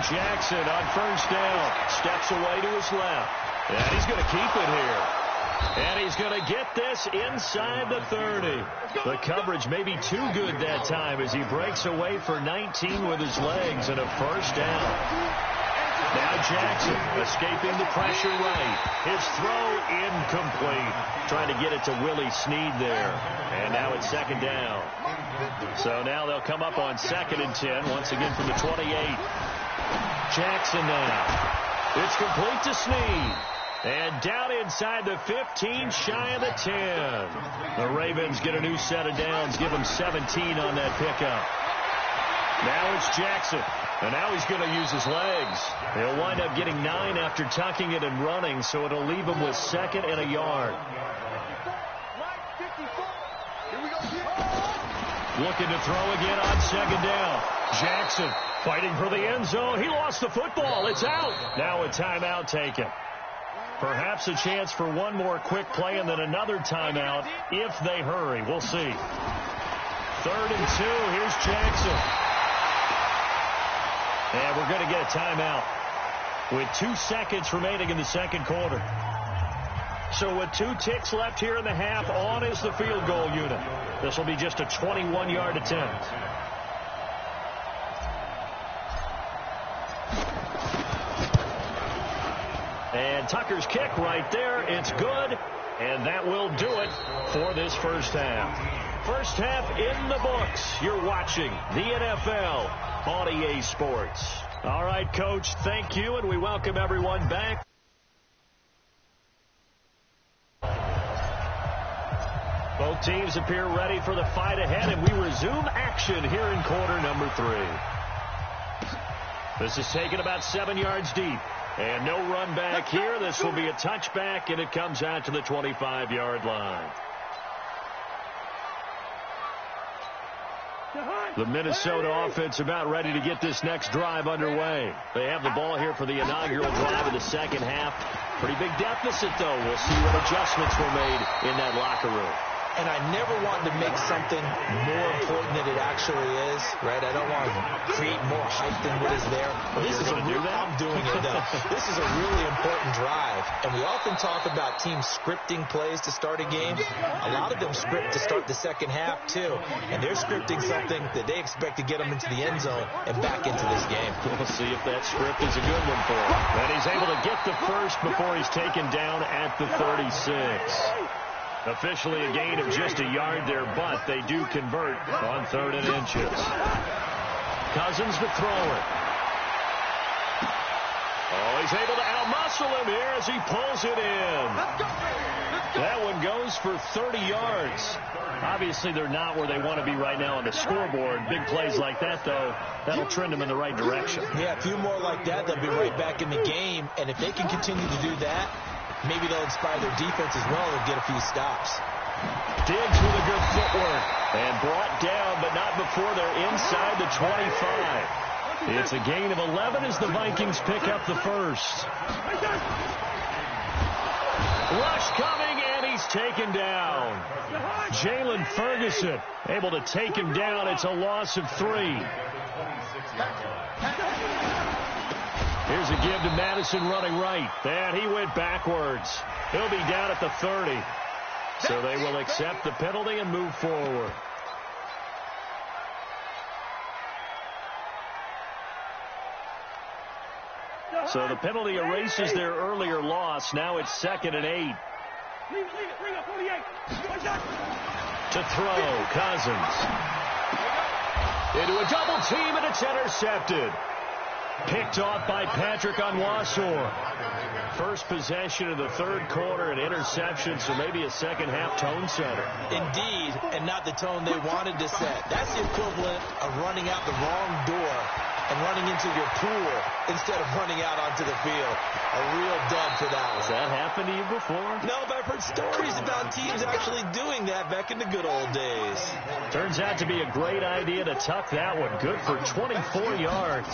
Jackson on first down. Steps away to his left. And he's going to keep it here. And he's going to get this inside the 30. The coverage may be too good that time as he breaks away for 19 with his legs and a first down. Now Jackson escaping the pressure right. His throw incomplete. Trying to get it to Willie Snead there. And now it's second down. So now they'll come up on 2nd and 10 once again from the 28. Jackson now. It's complete to Snead. And down inside the 15, shy of the 10. The Ravens get a new set of downs, give them 17 on that pickup. Now it's Jackson, and now he's going to use his legs. He'll wind up getting 9 after tucking it and running, so it'll leave him with 2nd and a yard. Looking to throw again on 2nd down. Jackson fighting for the end zone. He lost the football. It's out. Now a timeout taken. Perhaps a chance for one more quick play and then another timeout if they hurry. We'll see. 3rd and 2. Here's Jackson. And we're going to get a timeout with 2 seconds remaining in the second quarter. So with 2 ticks left here in the half, on is the field goal unit. This will be just a 21-yard attempt. And Tucker's kick right there. It's good. And that will do it for this first half. First half in the books. You're watching the NFL on EA Sports. All right, Coach, thank you, and we welcome everyone back. Both teams appear ready for the fight ahead, and we resume action here in quarter number 3. This is taken about 7 yards deep. And no run back here. This will be a touchback, and it comes out to the 25-yard line. The Minnesota offense about ready to get this next drive underway. They have the ball here for the inaugural drive of the second half. Pretty big deficit, though. We'll see what adjustments were made in that locker room. And I never want to make something more important than it actually is, right? I don't want to create more hype than what is there. This is I'm doing it, though. This is a really important drive. And we often talk about teams scripting plays to start a game. A lot of them script to start the second half, too. And they're scripting something that they expect to get them into the end zone and back into this game. We'll see if that script is a good one for him. And he's able to get the first before he's taken down at the 36. Officially a gain of just a yard there, but they do convert on 3rd and inches. Cousins to throw it. Oh, he's able to outmuscle him here as he pulls it in. That one goes for 30 yards. Obviously, they're not where they want to be right now on the scoreboard. Big plays like that, though, that'll trend them in the right direction. Yeah, a few more like that, they'll be right back in the game. And if they can continue to do that, maybe they'll inspire their defense as well and get a few stops. Diggs with a good footwork and brought down, but not before they're inside the 25. It's a gain of 11 as the Vikings pick up the first. Rush coming, and he's taken down. Jalen Ferguson able to take him down. It's a loss of 3. Here's a give to Madison running right. And he went backwards. He'll be down at the 30. So they will accept the penalty and move forward. So the penalty erases their earlier loss. Now it's 2nd and 8. To throw, Cousins. Into a double team, and it's intercepted. Picked off by Patrick Onwuasor. First possession of the 3rd quarter, an interception, so maybe a second half tone setter. Indeed, and not the tone they wanted to set. That's the equivalent of running out the wrong door and running into your pool instead of running out onto the field. A real dub for that one. Has that happened to you before? No, but I've heard stories about teams actually doing that back in the good old days. Turns out to be a great idea to tuck that one. Good for 24 yards.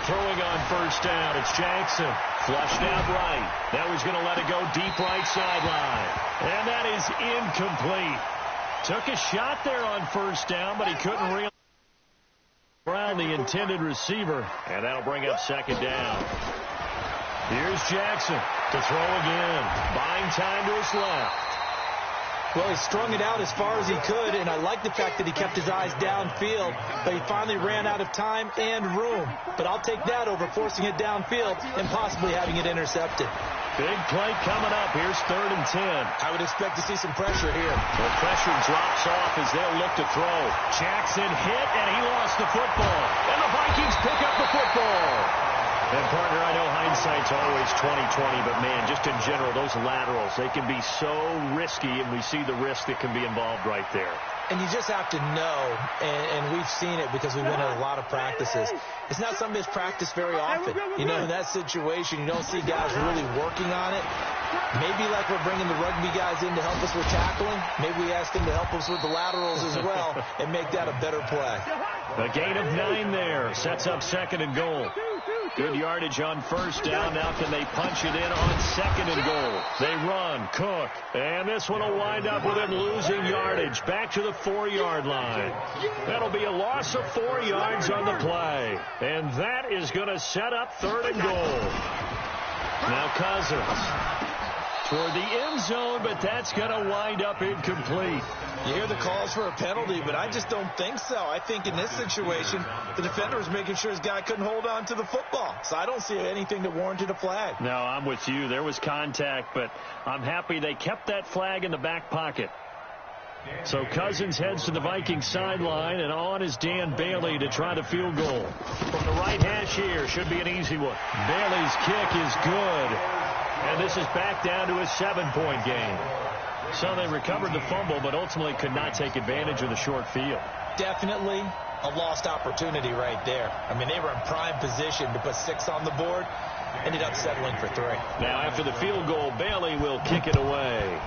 Throwing on first down, it's Jackson. Flushed out right. Now he's going to let it go deep right sideline. And that is incomplete. Took a shot there on first down, but he couldn't realize around the intended receiver, and that'll bring up second down. Here's Jackson to throw again. Buying time to his left. Well, he strung it out as far as he could, and I like the fact that he kept his eyes downfield, but he finally ran out of time and room. But I'll take that over forcing it downfield and possibly having it intercepted. Big play coming up. Here's 3rd and 10. I would expect to see some pressure here. The pressure drops off as they'll look to throw. Jackson hit, and he lost the football. And the Vikings pick up the football. And, partner, I know hindsight's always 20/20, but, man, just in general, those laterals, they can be so risky, and we see the risk that can be involved right there. And you just have to know, and we've seen it because we went to a lot of practices. It's not something that's practiced very often. You know, in that situation, you don't see guys really working on it. Maybe like we're bringing the rugby guys in to help us with tackling. Maybe we ask them to help us with the laterals as well and make that a better play. A gain of 9 there. Sets up 2nd and goal. Good yardage on 1st down. Now can they punch it in on 2nd and goal? They run. Cook. And this one will wind up with him losing yardage. Back to the 4-yard line. That'll be a loss of 4 yards on the play. And that is going to set up 3rd and goal. Now Cousins toward the end zone, but that's going to wind up incomplete. You hear the calls for a penalty, but I just don't think so. I think in this situation, the defender was making sure his guy couldn't hold on to the football. So I don't see anything that warranted a flag. No, I'm with you. There was contact, but I'm happy they kept that flag in the back pocket. So Cousins heads to the Vikings sideline, and on is Dan Bailey to try the field goal. From the right hash here, should be an easy one. Bailey's kick is good. And this is back down to a 7-point game. So they recovered the fumble, but ultimately could not take advantage of the short field. Definitely a lost opportunity right there. I mean, they were in prime position to put 6 on the board. Ended up settling for 3. Now, after the field goal, Bailey will kick it away.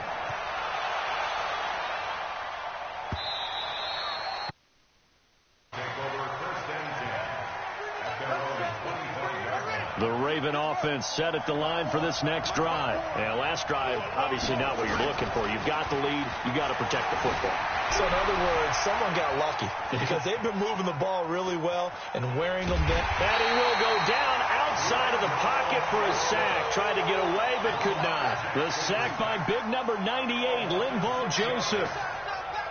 The Raven offense set at the line for this next drive. And last drive, obviously not what you're looking for. You've got the lead. You've got to protect the football. So in other words, someone got lucky because they've been moving the ball really well and wearing them down. And he will go down outside of the pocket for a sack. Tried to get away but could not. The sack by big number 98, Linval Joseph.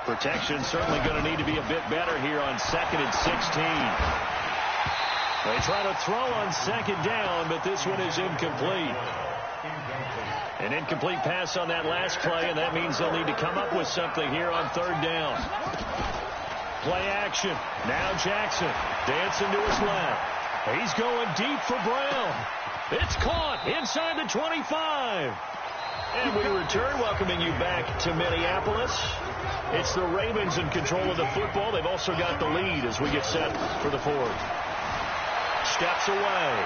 Protection certainly going to need to be a bit better here on 2nd and 16. They try to throw on 2nd down, but this one is incomplete. An incomplete pass on that last play, and that means they'll need to come up with something here on 3rd down. Play action. Now Jackson dancing to his left. He's going deep for Brown. It's caught inside the 25. And we return, welcoming you back to Minneapolis. It's the Ravens in control of the football. They've also got the lead as we get set for the 4th. Steps away.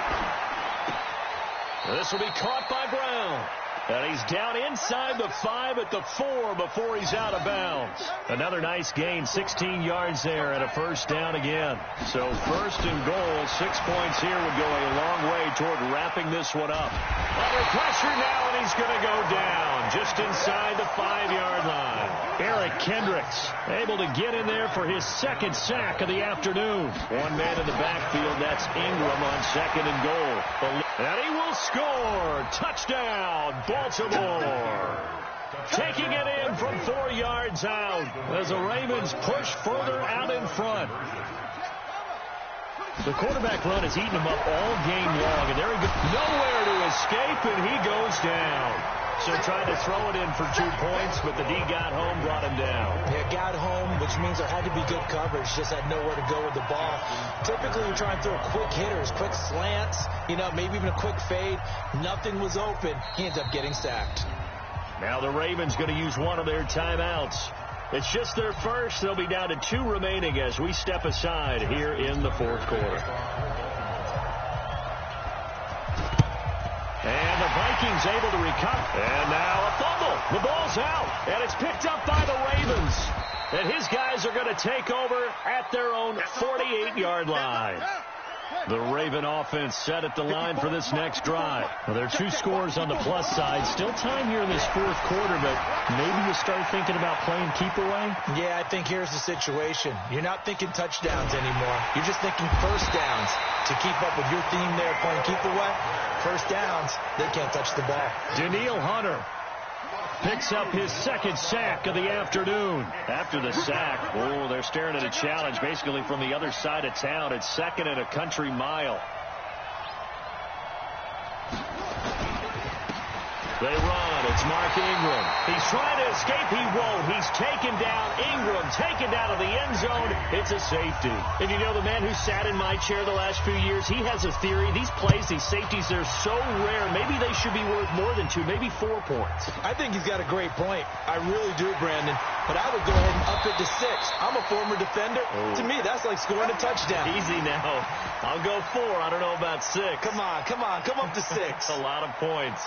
This will be caught by Brown. And he's down inside the 5 at the 4 before he's out of bounds. Another nice gain, 16 yards there and a 1st down again. So 1st and goal, 6 points here would go a long way toward wrapping this one up. Under pressure now, and he's going to go down just inside the 5-yard line. Eric Kendricks able to get in there for his 2nd sack of the afternoon. One man in the backfield, that's Ingram on 2nd and goal. And he will score. Touchdown, Baltimore. Taking it in from 4 yards out as the Ravens push further out in front. The quarterback run has eaten him up all game long, and there he goes. Nowhere to escape, and he goes down. So tried to throw it in for 2 points, but the D got home, brought him down. Yeah, got home, which means there had to be good coverage. Just had nowhere to go with the ball. Typically, you try and throw quick hitters, quick slants, you know, maybe even a quick fade. Nothing was open. He ends up getting sacked. Now the Ravens going to use one of their timeouts. It's just their first. They'll be down to 2 remaining as we step aside here in the 4th quarter. And the Vikings able to recover. And now a fumble. The ball's out. And it's picked up by the Ravens. And his guys are going to take over at their own 48-yard line. The Raven offense set at the line for this next drive. Well, there are 2 scores on the plus side. Still time here in this 4th quarter, but maybe you start thinking about playing keep away? Yeah, I think here's the situation. You're not thinking touchdowns anymore. You're just thinking first downs. To keep up with your theme there, playing keep away, first downs, they can't touch the ball. Danielle Hunter picks up his 2nd sack of the afternoon. After the sack, oh, they're staring at a challenge basically from the other side of town. It's 2nd and a country mile. They run. It's Mark Ingram. He's trying to escape. He won't. He's taken down. Ingram taken down to the end zone. It's a safety. And you know, the man who sat in my chair the last few years, he has a theory. These plays, these safeties, they're so rare. Maybe they should be worth more than 2, maybe 4 points. I think he's got a great point. I really do, Brandon. But I would go ahead and up it to 6. I'm a former defender. Oh. To me, that's like scoring a touchdown. Easy now. I'll go 4. I don't know about 6. Come on. Come up to 6. A lot of points.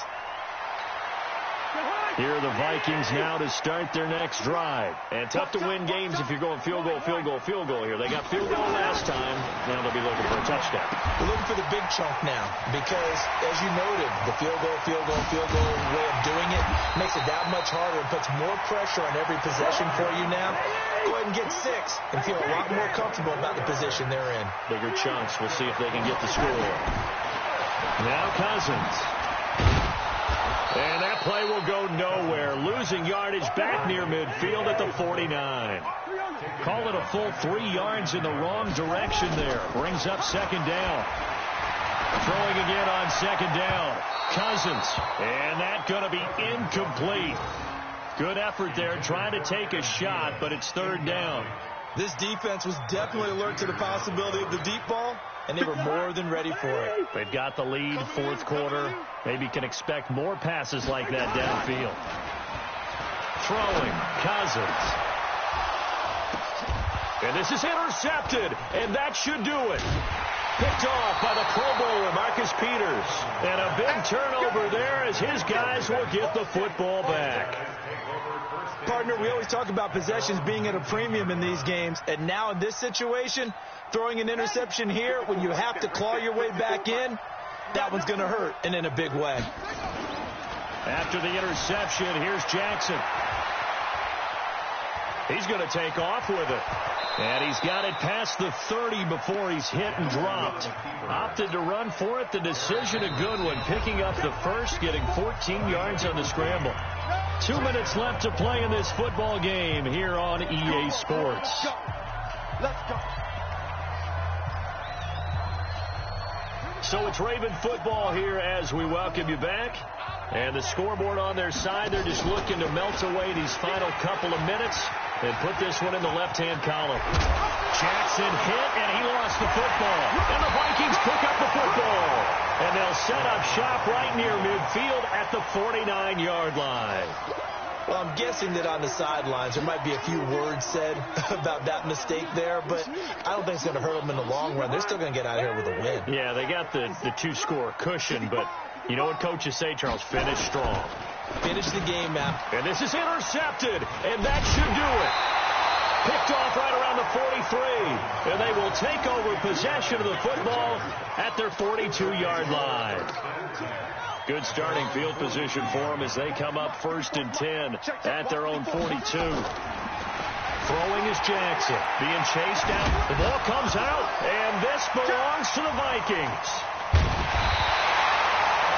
Here are the Vikings now to start their next drive. And tough to win games if you're going field goal here. They got field goal last time. Now they'll be looking for a touchdown. We're looking for the big chunk now because, as you noted, the field goal way of doing it makes it that much harder and puts more pressure on every possession for you now. Go ahead and get 6 and feel a lot more comfortable about the position they're in. Bigger chunks. We'll see if they can get the score. Now Cousins. And that play will go nowhere. Losing yardage back near midfield at the 49. Call it a full 3 yards in the wrong direction there. Brings up 2nd down. Throwing again on 2nd down. Cousins. And that's going to be incomplete. Good effort there trying to take a shot, but it's 3rd down. This defense was definitely alert to the possibility of the deep ball, and they were more than ready for it. They've got the lead, 4th quarter. Maybe can expect more passes like that downfield. Throwing, Cousins. And this is intercepted, and that should do it. Picked off by the Pro Bowler, Marcus Peters. And a big turnover there as his guys will get the football back. Partner, we always talk about possessions being at a premium in these games, and now in this situation, throwing an interception here when you have to claw your way back in, that one's going to hurt, and in a big way. After the interception, here's Jackson. He's going to take off with it. And he's got it past the 30 before he's hit and dropped. Opted to run for it. The decision a good one. Picking up the first, getting 14 yards on the scramble. 2 minutes left to play in this football game here on EA Sports. Let's go. So it's Raven football here as we welcome you back. And the scoreboard on their side, they're just looking to melt away these final couple of minutes and put this one in the left-hand column. Jackson hit, and he lost the football. And the Vikings pick up the football. And they'll set up shop right near midfield at the 49-yard line. Well, I'm guessing that on the sidelines there might be a few words said about that mistake there, but I don't think it's going to hurt them in the long run. They're still going to get out of here with a win. Yeah, they got the 2-score cushion, but you know what coaches say, Charles? Finish strong. Finish the game, man. And this is intercepted, and that should do it. Picked off right around the 43, and they will take over possession of the football at their 42-yard line. Good starting field position for them as they come up 1st and 10 at their own 42. Throwing is Jackson. Being chased out. The ball comes out, and this belongs to the Vikings.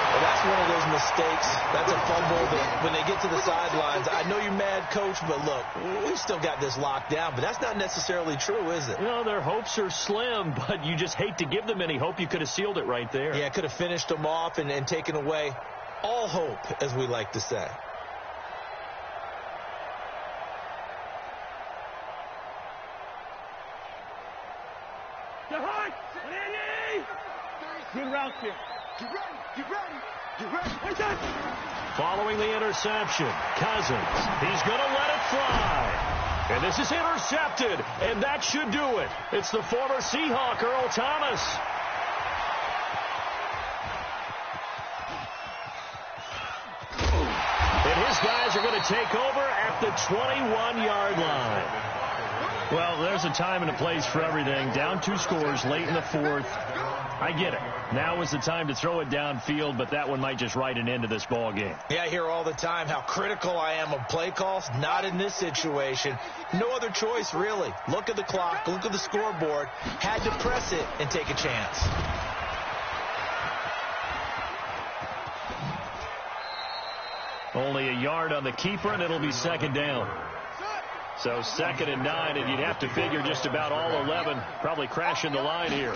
Well, that's one of those mistakes. That's a fumble that when they get to the sidelines, I know you're mad, Coach, but look, we've still got this locked down. But that's not necessarily true, is it? No, their hopes are slim, but you just hate to give them any hope. You could have sealed it right there. Yeah, could have finished them off and taken away all hope, as we like to say. Good route here. Get ready. Get ready. Get ready. Following the interception, Cousins. He's going to let it fly. And this is intercepted, and that should do it. It's the former Seahawk, Earl Thomas. And his guys are going to take over at the 21-yard line. Well, there's a time and a place for everything. Down 2 scores late in the 4th. I get it. Now is the time to throw it downfield, but that one might just write an end to this ball game. Yeah, I hear all the time how critical I am of play calls. Not in this situation. No other choice, really. Look at the clock. Look at the scoreboard. Had to press it and take a chance. Only a yard on the keeper, and it'll be 2nd down. So 2nd and 9, and you'd have to figure just about all 11 probably crashing the line here.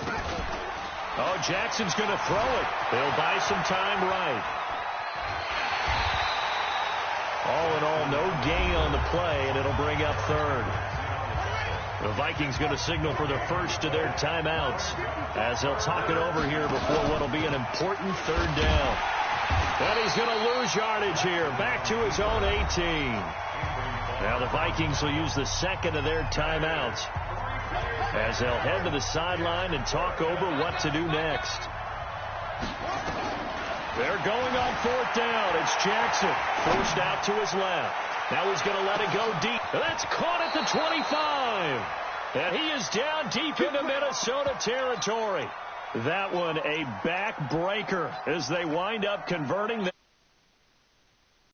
Oh, Jackson's going to throw it. They'll buy some time right. All in all, no gain on the play, and it'll bring up 3rd. The Vikings going to signal for the first of their timeouts as they'll talk it over here before what will be an important 3rd down. And he's going to lose yardage here, back to his own 18. Now the Vikings will use the 2nd of their timeouts as they'll head to the sideline and talk over what to do next. They're going on 4th down. It's Jackson forced out to his left. Now he's going to let it go deep. That's caught at the 25. And he is down deep into Minnesota territory. That one a backbreaker as they wind up converting.